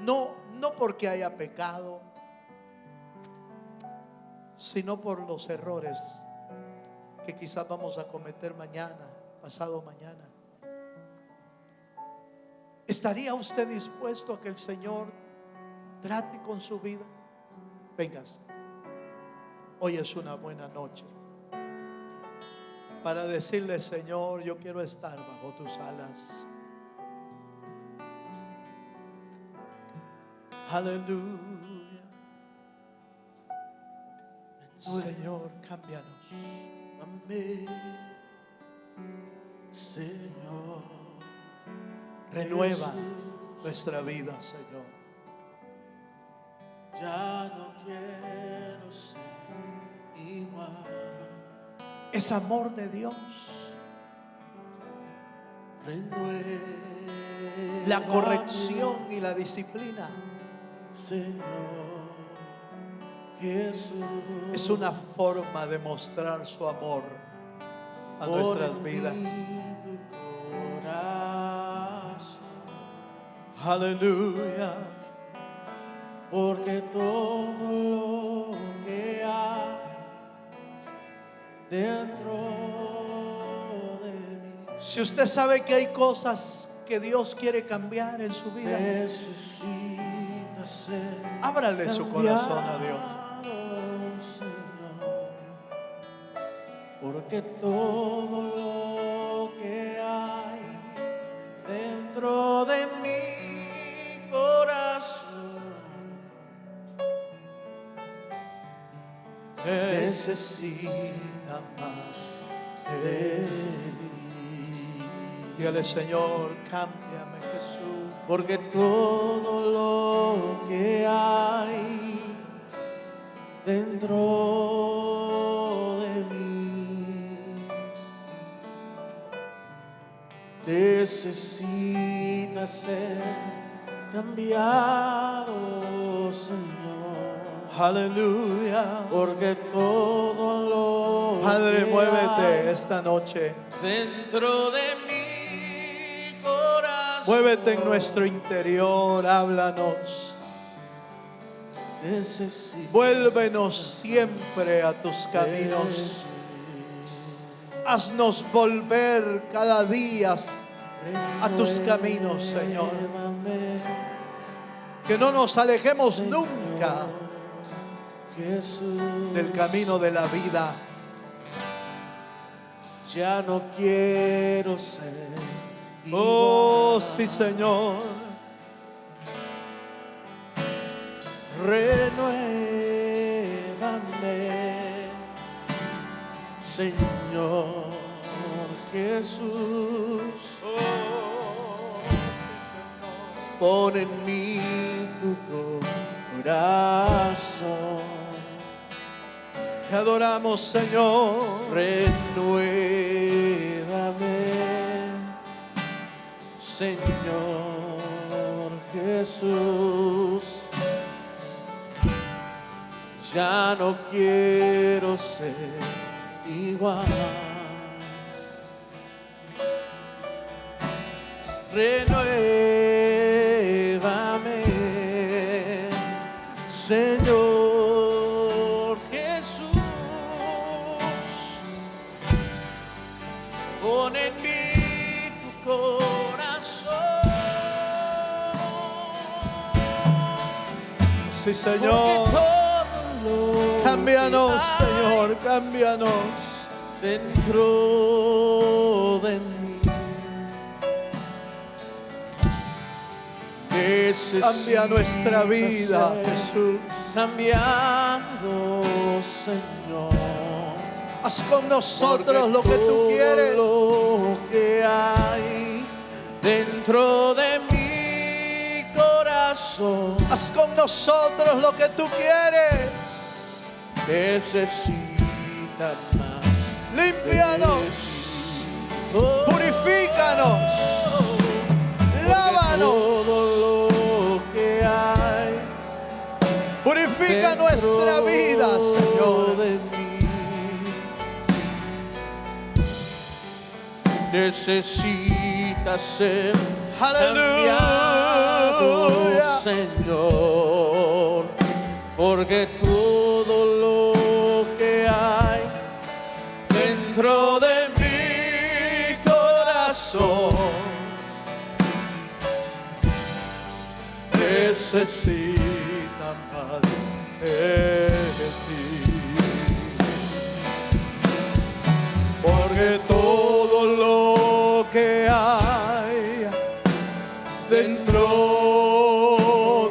No porque haya pecado, sino por los errores que quizás vamos a cometer mañana, pasado mañana. ¿Estaría usted dispuesto a que el Señor trate con su vida? Véngase. Hoy es una buena noche para decirle: Señor, yo quiero estar bajo tus alas. Aleluya. Señor, cámbianos. Amén. Señor, renueva nuestra vida, Señor. Ya no quiero ser igual. Es amor de Dios. Renueva la corrección y la disciplina, Señor Jesús, es una forma de mostrar su amor a nuestras vidas. Aleluya. Porque todo lo que hay dentro de mí. Si usted sabe que hay cosas que Dios quiere cambiar en su vida, necesita ser ábrale su corazón a Dios. Porque todo lo que hay dentro de mi corazón necesita más de ti. Dígale: Señor, cámbiame, Jesús. Porque todo lo que hay dentro de mí necesita ser cambiado, Señor. Aleluya. porque todo lo Padre, que muévete hay esta noche. dentro de mi corazón. Muévete en nuestro interior, háblanos. Necesito Vuélvenos siempre a tus caminos. Haznos volver cada día a tus caminos, Señor. Que no nos alejemos nunca Jesús. del camino de la vida. Ya no quiero ser Oh, igual. sí, Señor. Renuévame, Señor Jesús. Pon en mí tu corazón. Te adoramos, Señor. Renuévame, Señor Jesús. Ya no quiero ser igual. Renuévame, Señor Jesús. Pon en mí tu corazón. Sí, Señor. Cámbianos, Señor, cámbianos. Dentro de mí Cambia nuestra vida, Jesús. Cambiado, Señor. Haz con nosotros Porque lo que tú todo quieres. lo que hay dentro de mi corazón Haz con nosotros lo que tú quieres. necesita más. Límpianos, Oh, purifícanos, porque lávanos. todo lo que hay Purifica dentro nuestra vida, Señor. de mí necesita ser Aleluya. cambiado, Señor, porque todo lo que hay dentro de mi corazón Necesita más de ti. Porque todo lo que hay dentro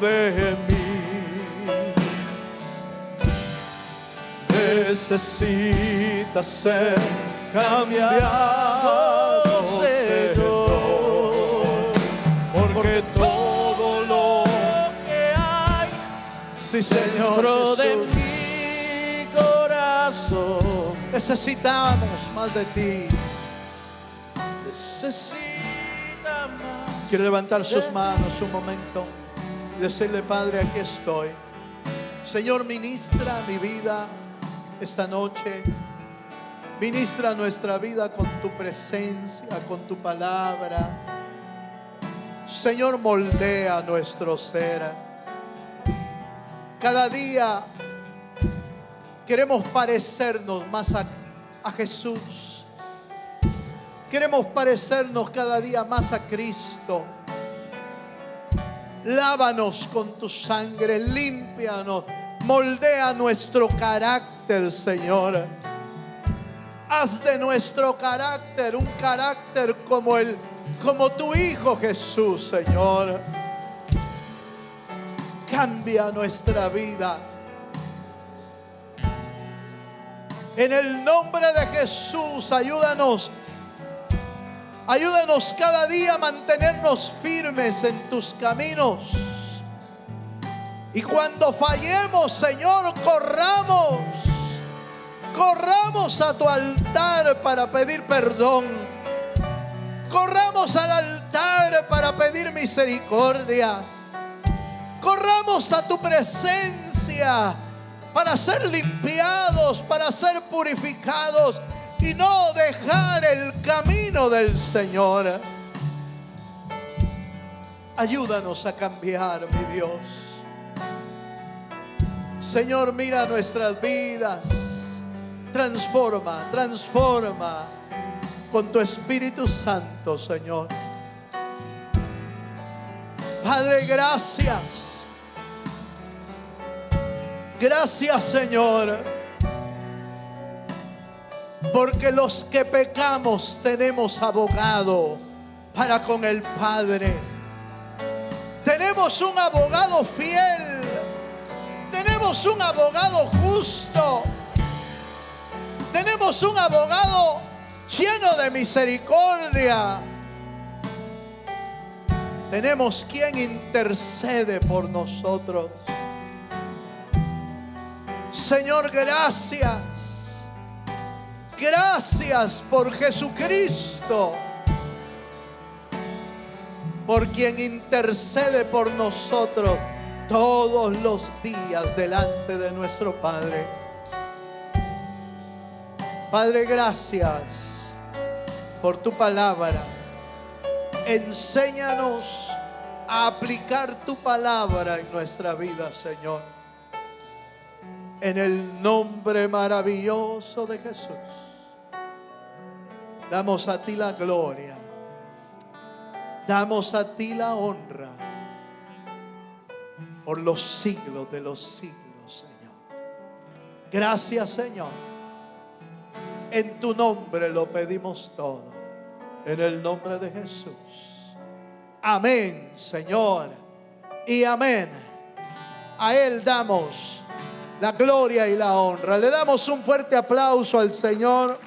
de mí necesita ser cambiado, Señor. Porque todo lo que hay sí, Señor, dentro de Jesús. mi corazón Necesitamos más de ti. necesita más. Quiere levantar sus manos un momento y decirle: Padre, aquí estoy. Señor, ministra mi vida esta noche. Ministra nuestra vida con tu presencia, con tu palabra. Señor, moldea nuestro ser. Cada día queremos parecernos más a Jesús. Queremos parecernos cada día más a Cristo. Lávanos con tu sangre, límpianos, moldea nuestro carácter, Señor. Haz de nuestro carácter un carácter como tu Hijo Jesús, Señor. Cambia nuestra vida. En el nombre de Jesús, ayúdanos cada día a mantenernos firmes en tus caminos. Y cuando fallemos, Señor, corramos a tu altar para pedir perdón. Corramos al altar para pedir misericordia. Corramos a tu presencia para ser limpiados, para ser purificados y no dejar el camino del Señor. Ayúdanos a cambiar, mi Dios. Señor, mira nuestras vidas. Transforma, transforma con tu Espíritu Santo, Señor. Padre, gracias. Gracias, Señor, porque los que pecamos tenemos abogado para con el Padre. Tenemos un abogado fiel. Tenemos un abogado justo. Tenemos un abogado lleno de misericordia. Tenemos quien intercede por nosotros. Señor, gracias. Gracias por Jesucristo, por quien intercede por nosotros todos los días delante de nuestro Padre. Padre, gracias por tu palabra. Enséñanos a aplicar tu palabra en nuestra vida, Señor. En el nombre maravilloso de Jesús, damos a ti la gloria. Damos a ti la honra por los siglos de los siglos, Señor. Gracias, Señor. En tu nombre lo pedimos todo. En el nombre de Jesús. Amén, Señor. Y amén. A Él damos la gloria y la honra. Le damos un fuerte aplauso al Señor.